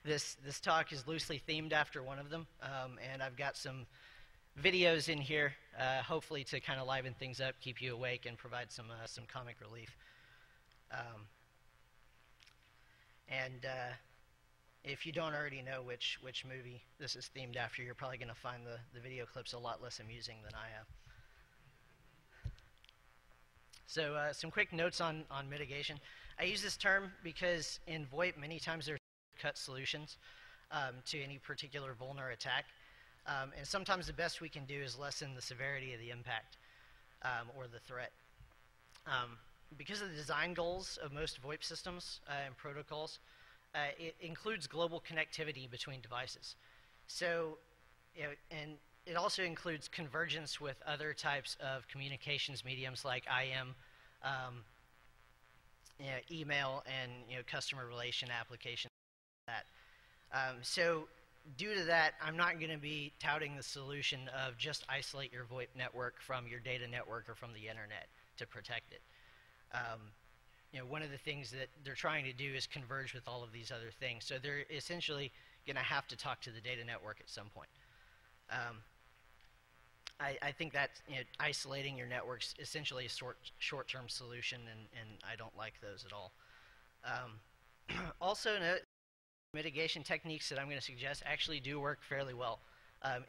this talk is loosely themed after one of them, and I've got some videos in here, hopefully to kind of liven things up, keep you awake, and provide some comic relief. If you don't already know which movie this is themed after, you're probably going to find the video clips a lot less amusing than I have. So some quick notes on mitigation. I use this term because in VoIP many times there's cut solutions to any particular vulner attack. And sometimes the best we can do is lessen the severity of the impact or the threat. Because of the design goals of most VoIP systems and protocols, it includes global connectivity between devices. So, and it also includes convergence with other types of communications mediums like IM, email, and customer relation applications. So due to that, I'm not going to be touting the solution of just isolate your VoIP network from your data network or from the internet to protect it. One of the things that they're trying to do is converge with all of these other things. So they're essentially going to have to talk to the data network at some point. I think that isolating your networks essentially a short-term solution, and I don't like those at all. Also, mitigation techniques that I'm going to suggest actually do work fairly well.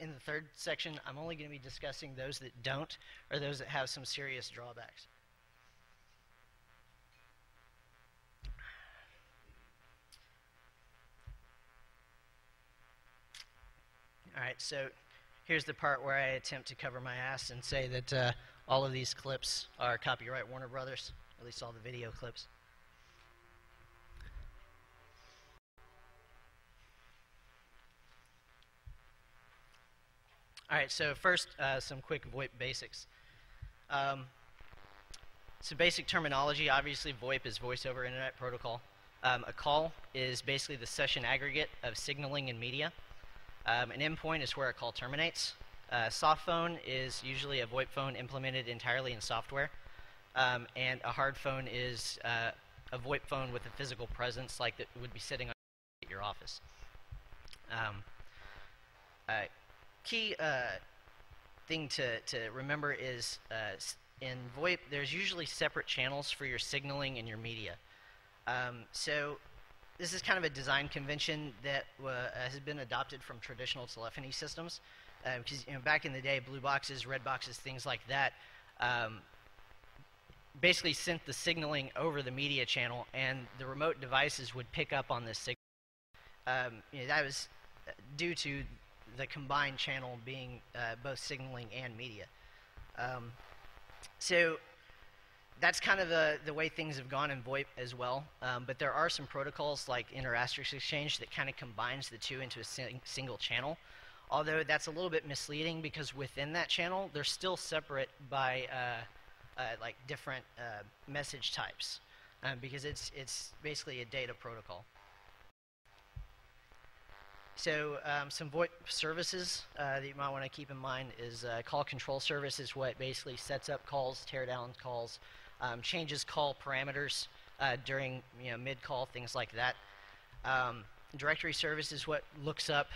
In the third section, I'm only going to be discussing those that don't, or those that have some serious drawbacks. All right, so here's the part where I attempt to cover my ass and say that all of these clips are copyright Warner Brothers, at least all the video clips. All right, so first, some quick VoIP basics. Some basic terminology. Obviously, VoIP is Voice over Internet Protocol. A call is basically the session aggregate of signaling and media. An endpoint is where a call terminates. Soft phone is usually a VoIP phone implemented entirely in software. And a hard phone is a VoIP phone with a physical presence, like that would be sitting at your office. Key thing to remember is in VoIP, there's usually separate channels for your signaling and your media. So this is kind of a design convention that has been adopted from traditional telephony systems. Because back in the day, blue boxes, red boxes, things like that, basically sent the signaling over the media channel, and the remote devices would pick up on this signal. That was due to the combined channel being both signaling and media. So that's kind of the way things have gone in VoIP as well. But there are some protocols like inter-asterisk exchange that kind of combines the two into a single channel. Although that's a little bit misleading because within that channel, they're still separate by like different message types because it's basically a data protocol. So some VoIP services that you might want to keep in mind is call control service is what basically sets up calls, tear down calls, changes call parameters during mid-call, things like that. Directory service is what looks up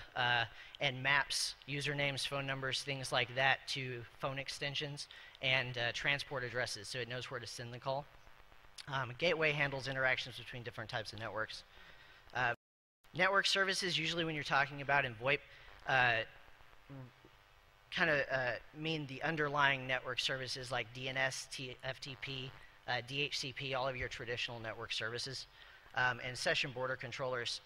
and maps usernames, phone numbers, things like that to phone extensions and transport addresses, so it knows where to send the call. Gateway handles interactions between different types of networks. Network services, usually when you're talking about in VoIP, kind of mean the underlying network services like DNS, FTP, DHCP, all of your traditional network services. And session border controllers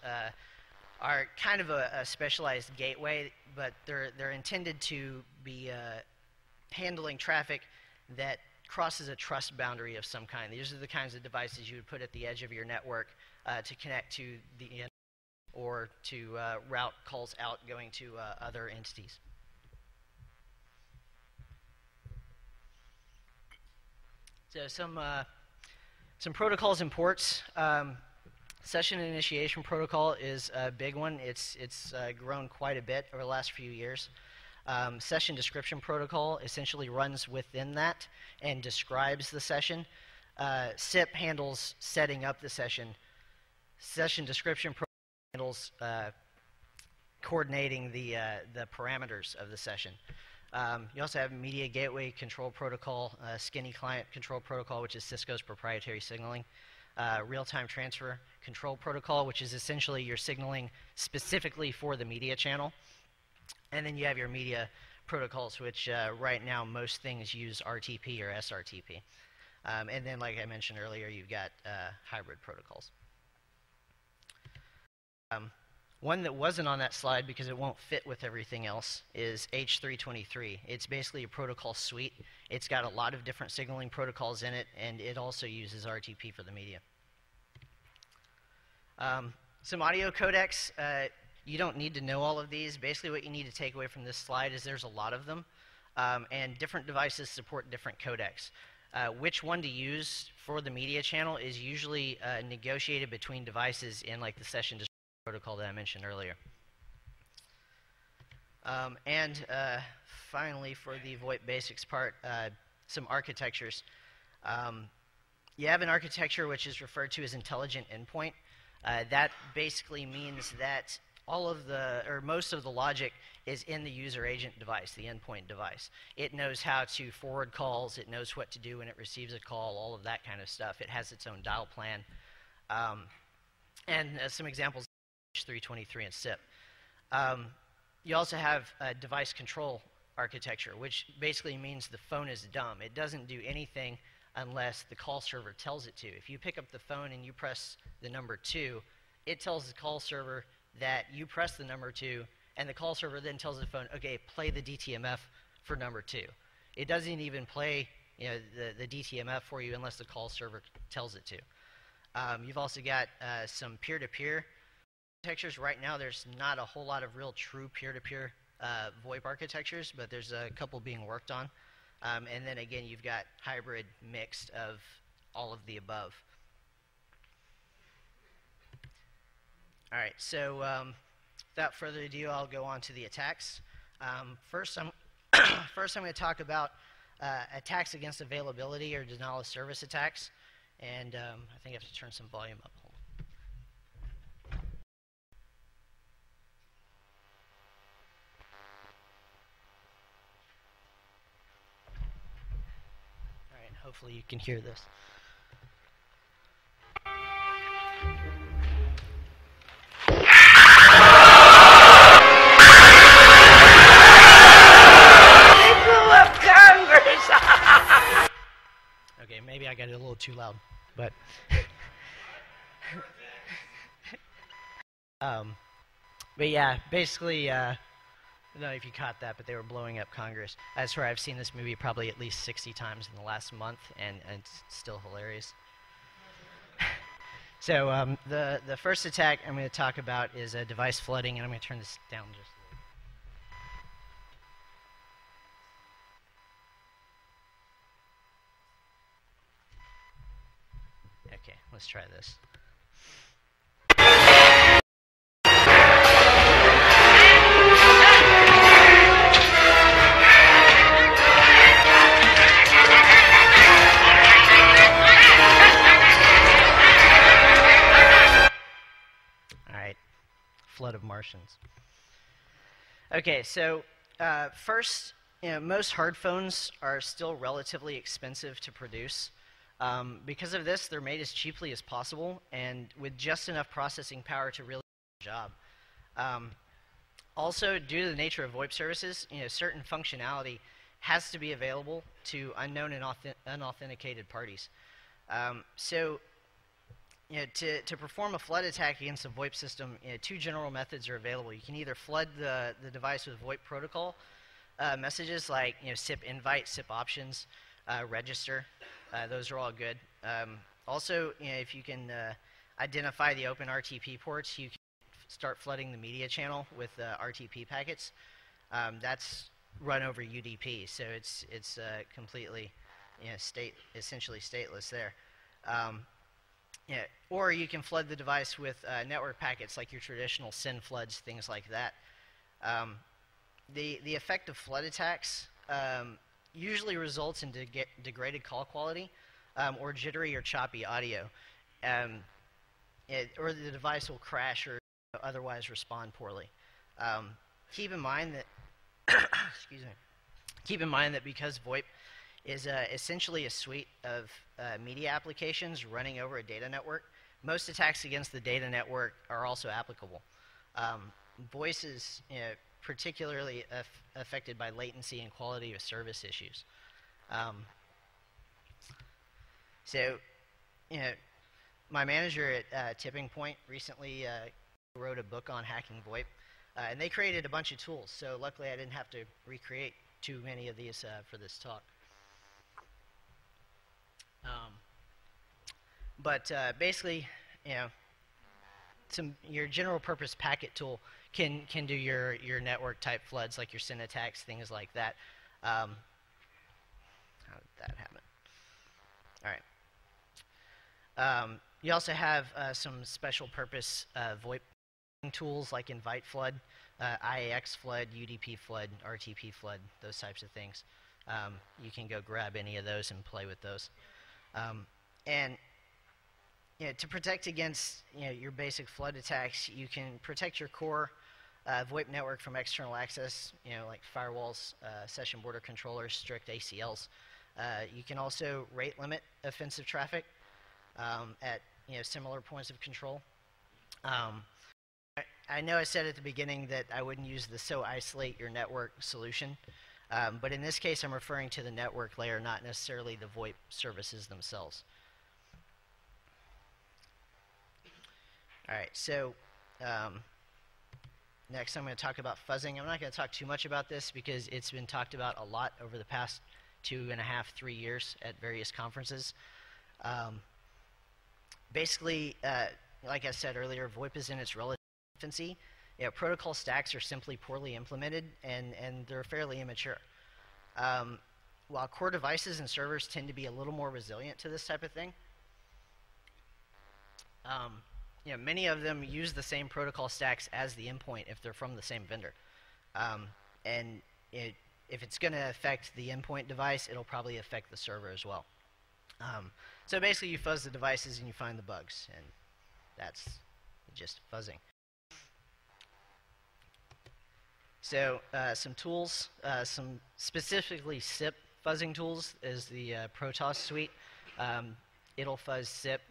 are kind of a specialized gateway, but they're intended to be handling traffic that crosses a trust boundary of some kind. These are the kinds of devices you would put at the edge of your network to connect to the internet or to route calls out going to other entities. So some protocols and ports. Session initiation protocol is a big one. It's grown quite a bit over the last few years. Session description protocol essentially runs within that and describes the session. SIP handles setting up the session. Session description protocol handles coordinating the parameters of the session. You also have Media Gateway Control Protocol, Skinny Client Control Protocol, which is Cisco's proprietary signaling. Real-time Transfer Control Protocol, which is essentially your signaling specifically for the media channel. And then you have your media protocols, which right now most things use RTP or SRTP. And then, like I mentioned earlier, you've got hybrid protocols. One that wasn't on that slide because it won't fit with everything else is H323. It's basically a protocol suite. It's got a lot of different signaling protocols in it, and it also uses RTP for the media. Some audio codecs. You don't need to know all of these. Basically what you need to take away from this slide is there's a lot of them, and different devices support different codecs. Which one to use for the media channel is usually negotiated between devices in like the session protocol that I mentioned earlier. Finally, for the VoIP basics part, some architectures. You have an architecture which is referred to as intelligent endpoint. That basically means that all of the, or most of the logic is in the user agent device, the endpoint device. It knows how to forward calls, it knows what to do when it receives a call, all of that kind of stuff. It has its own dial plan. Some examples, H323 and SIP. You also have a device control architecture, which basically means the phone is dumb. It doesn't do anything unless the call server tells it to. If you pick up the phone and you press the number 2, it tells the call server that you press the number 2, and the call server then tells the phone, okay, play the DTMF for number 2. It doesn't even play the DTMF for you unless the call server tells it to. You've also got some peer-to-peer architectures. Right now there's not a whole lot of real true peer-to-peer VoIP architectures, but there's a couple being worked on. And then again, you've got hybrid mixed of all of the above. All right, so without further ado, I'll go on to the attacks. First, I'm going to talk about attacks against availability or denial of service attacks. And I think I have to turn some volume up. Hold on. All right, hopefully you can hear this. Okay, maybe I got it a little too loud, but but yeah, basically, I don't know if you caught that, but they were blowing up Congress. I swear I've seen this movie probably at least 60 times in the last month, and it's still hilarious. So the first attack I'm going to talk about is device flooding, and I'm going to turn this down just a little. Okay, let's try this. All right, flood of Martians. Okay, so first, most hard phones are still relatively expensive to produce. Because of this, they're made as cheaply as possible and with just enough processing power to really do the job. Also, due to the nature of VoIP services, certain functionality has to be available to unknown and unauthenticated parties. To perform a flood attack against a VoIP system, two general methods are available. You can either flood the device with VoIP protocol messages like SIP invite, SIP options, register. Those are all good. Also, if you can identify the open RTP ports, you can start flooding the media channel with RTP packets. That's run over UDP, so it's completely essentially stateless there. Or you can flood the device with network packets like your traditional SYN floods, things like that. The effect of flood attacks usually results in degraded call quality or jittery or choppy audio. Or the device will crash or otherwise respond poorly. Keep in mind that excuse me. Keep in mind that because VoIP is essentially a suite of media applications running over a data network, most attacks against the data network are also applicable. Voice is particularly affected by latency and quality of service issues. So, my manager at Tipping Point recently wrote a book on hacking VoIP, and they created a bunch of tools. So luckily, I didn't have to recreate too many of these for this talk. But basically, your general purpose packet tool can do your network type floods, like your SYN attacks, things like that. How did that happen? All right. You also have some special purpose VoIP tools like Invite Flood, IAX Flood, UDP Flood, RTP Flood, those types of things. You can go grab any of those and play with those. And to protect against your basic flood attacks, you can protect your core VoIP network from external access, like firewalls, session border controllers, strict ACLs. You can also rate limit offensive traffic at similar points of control. I know I said at the beginning that I wouldn't use the so isolate your network solution, but in this case I'm referring to the network layer, not necessarily the VoIP services themselves. All right, so next I'm going to talk about fuzzing. I'm not going to talk too much about this because it's been talked about a lot over the past 2.5, 3 years at various conferences. Basically, like I said earlier, VoIP is in its relative infancy. Protocol stacks are simply poorly implemented, and they're fairly immature. While core devices and servers tend to be a little more resilient to this type of thing, many of them use the same protocol stacks as the endpoint if they're from the same vendor. And if it's going to affect the endpoint device, it'll probably affect the server as well. So basically, you fuzz the devices and you find the bugs, and that's just fuzzing. So some tools, some specifically SIP fuzzing tools is the Protoss suite. It'll fuzz SIP.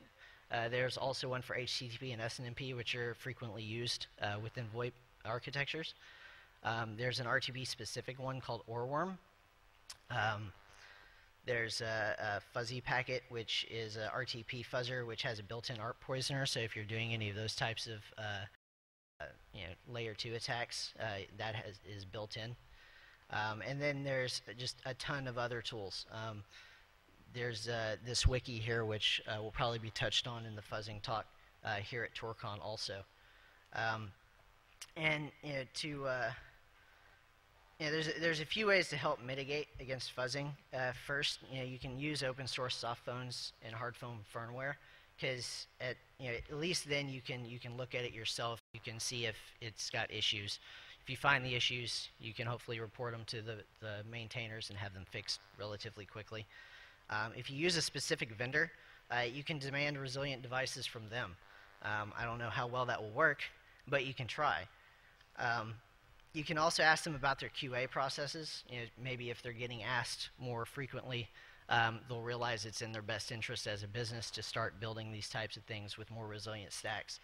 There's also one for HTTP and SNMP, which are frequently used within VoIP architectures. There's an RTP-specific one called Ohrworm. There's a fuzzy packet, which is a RTP fuzzer, which has a built-in ARP poisoner. So if you're doing any of those types of layer 2 attacks, that is built in. And then there's just a ton of other tools. There's this wiki here, which will probably be touched on in the fuzzing talk here at Toorcon also. And there's a few ways to help mitigate against fuzzing. First, you can use open source soft phones and hard phone firmware, because at least then you can look at it yourself. You can see if it's got issues. If you find the issues, you can hopefully report them to the maintainers and have them fixed relatively quickly. If you use a specific vendor, you can demand resilient devices from them. I don't know how well that will work, but you can try. You can also ask them about their QA processes. Maybe if they're getting asked more frequently, they'll realize it's in their best interest as a business to start building these types of things with more resilient stacks.